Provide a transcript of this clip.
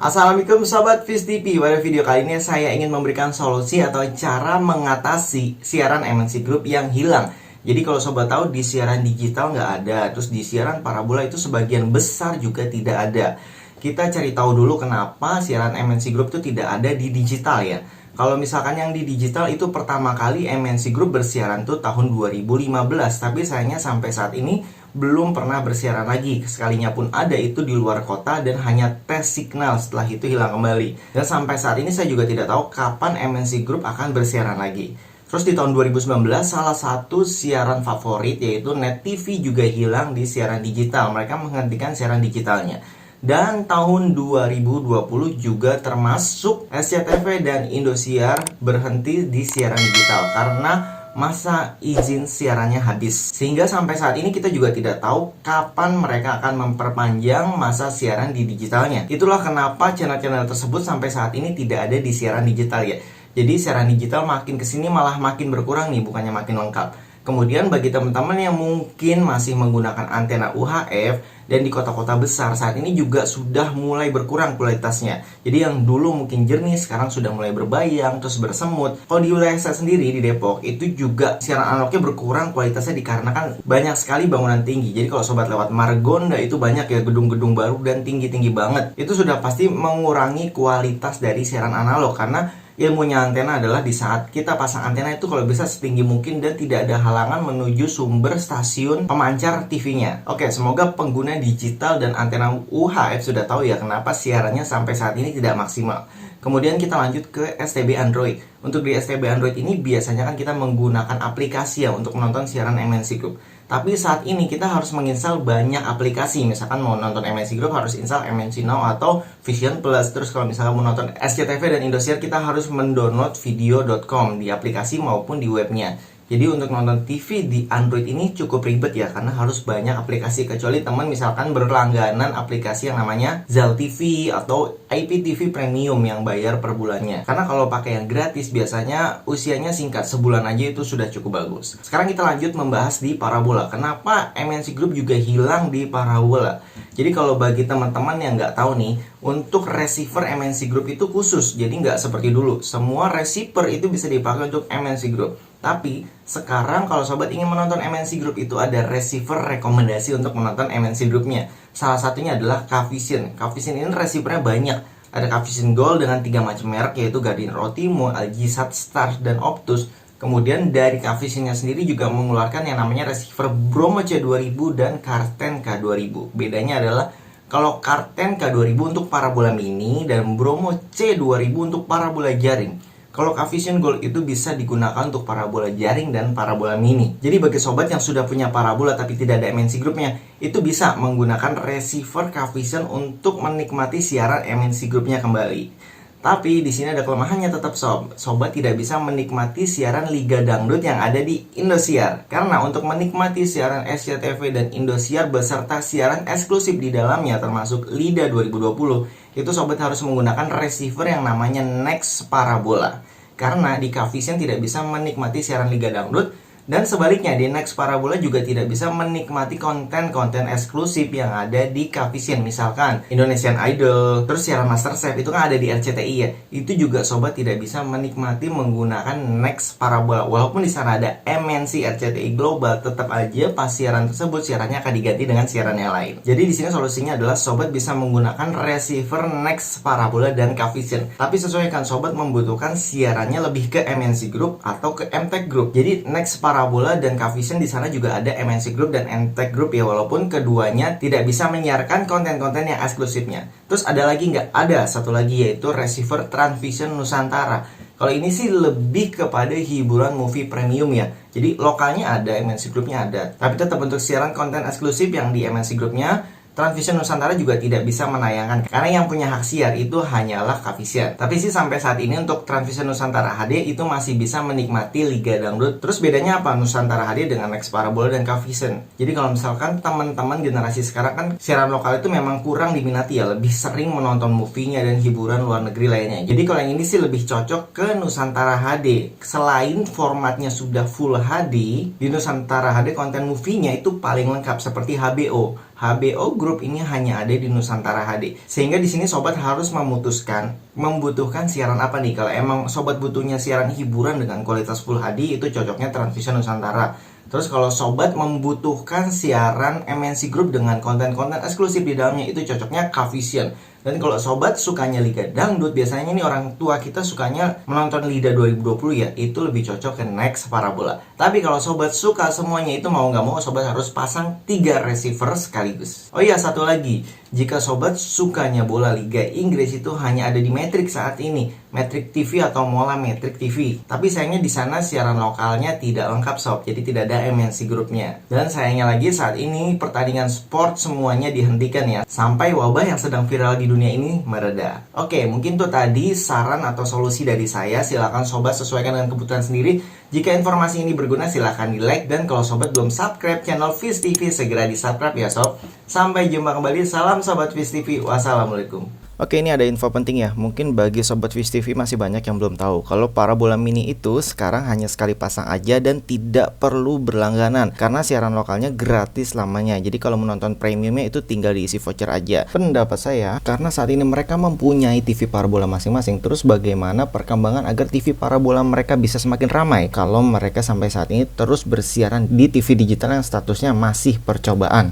Assalamualaikum Sobat Viz TV. Pada video kali ini saya ingin memberikan solusi atau cara mengatasi siaran MNC Group yang hilang. Jadi kalau Sobat tahu di siaran digital nggak ada, terus di siaran parabola itu sebagian besar juga tidak ada. Kita cari tahu dulu kenapa siaran MNC Group itu tidak ada di digital ya. Kalau misalkan yang di digital itu pertama kali MNC Group bersiaran tuh tahun 2015, tapi sayangnya sampai saat ini belum pernah bersiaran lagi. Sekalinya pun ada itu di luar kota dan hanya tes signal, setelah itu hilang kembali. Dan sampai saat ini saya juga tidak tahu kapan MNC Group akan bersiaran lagi. Terus di tahun 2019 salah satu siaran favorit yaitu Net TV juga hilang di siaran digital. Mereka menghentikan siaran digitalnya. Dan tahun 2020 juga termasuk SCTV dan Indosiar berhenti di siaran digital karena masa izin siarannya habis. Sehingga sampai saat ini kita juga tidak tahu kapan mereka akan memperpanjang masa siaran di digitalnya. Itulah kenapa channel-channel tersebut sampai saat ini tidak ada di siaran digital ya. Jadi siaran digital makin kesini malah makin berkurang nih, bukannya makin lengkap. Kemudian bagi teman-teman yang mungkin masih menggunakan antena UHF dan di kota-kota besar, saat ini juga sudah mulai berkurang kualitasnya. Jadi yang dulu mungkin jernih sekarang sudah mulai berbayang, terus bersemut. Kalau di wilayah saya sendiri di Depok itu juga siaran analognya berkurang kualitasnya dikarenakan banyak sekali bangunan tinggi. Jadi kalau sobat lewat Margonda itu banyak ya gedung-gedung baru dan tinggi-tinggi banget. Itu sudah pasti mengurangi kualitas dari siaran analog karena ilmunya antena adalah di saat kita pasang antena itu kalau bisa setinggi mungkin dan tidak ada halangan menuju sumber stasiun pemancar TV-nya. Oke, semoga pengguna digital dan antena UHF sudah tahu ya kenapa siarannya sampai saat ini tidak maksimal. Kemudian kita lanjut ke STB Android. Untuk di STB Android ini biasanya kan kita menggunakan aplikasi ya untuk menonton siaran MNC Group. Tapi saat ini kita harus menginstal banyak aplikasi. Misalkan mau nonton MNC Group harus install MNC Now atau Vision Plus. Terus kalau misalkan mau nonton SCTV dan Indosiar kita harus mendownload video.com di aplikasi maupun di webnya. Jadi untuk nonton TV di Android ini cukup ribet ya karena harus banyak aplikasi. Kecuali teman misalkan berlangganan aplikasi yang namanya Zal TV atau IPTV Premium yang bayar per bulannya. Karena kalau pakai yang gratis biasanya usianya singkat, sebulan aja itu sudah cukup bagus. Sekarang kita lanjut membahas di parabola. Kenapa MNC Group juga hilang di parabola? Jadi kalau bagi teman-teman yang nggak tahu nih, untuk receiver MNC Group itu khusus. Jadi nggak seperti dulu, semua receiver itu bisa dipakai untuk MNC Group. Tapi sekarang kalau sobat ingin menonton MNC Group itu ada receiver rekomendasi untuk menonton MNC Groupnya. Salah satunya adalah Cavision. Cavision ini receivernya banyak. Ada Cavision Gold dengan 3 macam merek yaitu Gardiner Otimo, LG Satstar, dan Optus. Kemudian dari Cavisionnya sendiri juga mengeluarkan yang namanya receiver Bromo C2000 dan Karten K2000. Bedanya adalah kalau Karten K2000 untuk parabola mini dan Bromo C2000 untuk parabola jaring. Kalau Cavision Gold itu bisa digunakan untuk parabola jaring dan parabola mini. Jadi bagi sobat yang sudah punya parabola tapi tidak ada MNC Groupnya, itu bisa menggunakan receiver Cavision untuk menikmati siaran MNC Groupnya kembali. Tapi di sini ada kelemahannya tetap sobat tidak bisa menikmati siaran Liga Dangdut yang ada di Indosiar. Karena untuk menikmati siaran SCTV dan Indosiar beserta siaran eksklusif di dalamnya termasuk LIDA 2020, itu sobat harus menggunakan receiver yang namanya Next Parabola. Karena di Cavision tidak bisa menikmati siaran Liga Dangdut. Dan sebaliknya di Next Parabola juga tidak bisa menikmati konten-konten eksklusif yang ada di Cavision. Misalkan Indonesian Idol, terus siaran MasterChef itu kan ada di RCTI ya. Itu juga sobat tidak bisa menikmati menggunakan Next Parabola. Walaupun di sana ada MNC RCTI Global, tetap aja pas siaran tersebut siarannya akan diganti dengan siaran yang lain. Jadi di sini solusinya adalah sobat bisa menggunakan receiver Next Parabola dan Cavision. Tapi sesuaikan sobat membutuhkan siarannya lebih ke MNC Group atau ke MTech Group. Jadi Next Parabola dan Cavision di sana juga ada MNC Group dan MTech Group ya, walaupun keduanya tidak bisa menyiarkan konten-konten yang eksklusifnya. Terus ada lagi nggak? Ada satu lagi yaitu receiver Transvision Nusantara. Kalau ini sih lebih kepada hiburan movie premium ya. Jadi lokalnya ada, MNC Groupnya ada. Tapi tetap untuk siaran konten eksklusif yang di MNC Groupnya, Transvision Nusantara juga tidak bisa menayangkan karena yang punya hak siar itu hanyalah Cavision. Tapi sih sampai saat ini untuk Transvision Nusantara HD itu masih bisa menikmati Liga Dangdut. Terus bedanya apa Nusantara HD dengan Next Parabola dan Cavision? Jadi kalau misalkan teman-teman generasi sekarang kan siaran lokal itu memang kurang diminati ya, lebih sering menonton movie-nya dan hiburan luar negeri lainnya. Jadi kalau yang ini sih lebih cocok ke Nusantara HD. Selain formatnya sudah Full HD, di Nusantara HD konten movie-nya itu paling lengkap seperti HBO. HBO Group ini hanya ada di Nusantara HD. Sehingga di sini sobat harus membutuhkan siaran apa nih? Kalau emang sobat butuhnya siaran hiburan dengan kualitas Full HD, itu cocoknya Transvision Nusantara. Terus kalau sobat membutuhkan siaran MNC Group dengan konten-konten eksklusif di dalamnya, itu cocoknya Cavision. Dan kalau sobat sukanya Liga Dangdut, biasanya nih orang tua kita sukanya menonton Liga 2020 ya, itu lebih cocok ke Next Parabola. Tapi kalau sobat suka semuanya itu, mau nggak mau sobat harus pasang 3 receiver sekaligus. Oh iya, satu lagi, jika sobat sukanya bola Liga Inggris, itu hanya ada di Matrix saat ini, Matrix TV atau Mola Matrix TV. Tapi sayangnya di sana siaran lokalnya tidak lengkap sob, jadi tidak ada MNC Groupnya. Dan sayangnya lagi saat ini pertandingan sport semuanya dihentikan ya, sampai wabah yang sedang viral di dunia ini mereda. Oke, mungkin tuh tadi saran atau solusi dari saya. Silakan sobat sesuaikan dengan kebutuhan sendiri. Jika informasi ini berguna, silahkan di like. Dan kalau sobat belum subscribe channel Fish TV, segera di subscribe ya sob. Sampai jumpa kembali. Salam sobat Fish TV. Wassalamualaikum. Oke, ini ada info penting ya. Mungkin bagi sobat Fish TV masih banyak yang belum tahu kalau parabola mini itu sekarang hanya sekali pasang aja dan tidak perlu berlangganan, karena siaran lokalnya gratis lamanya. Jadi kalau menonton premiumnya itu tinggal diisi voucher aja. Pendapat saya, karena saat ini mereka mempunyai TV parabola masing-masing, terus bagaimana perkembangan agar TV parabola mereka bisa semakin ramai kalau mereka sampai saat ini terus bersiaran di TV digital yang statusnya masih percobaan.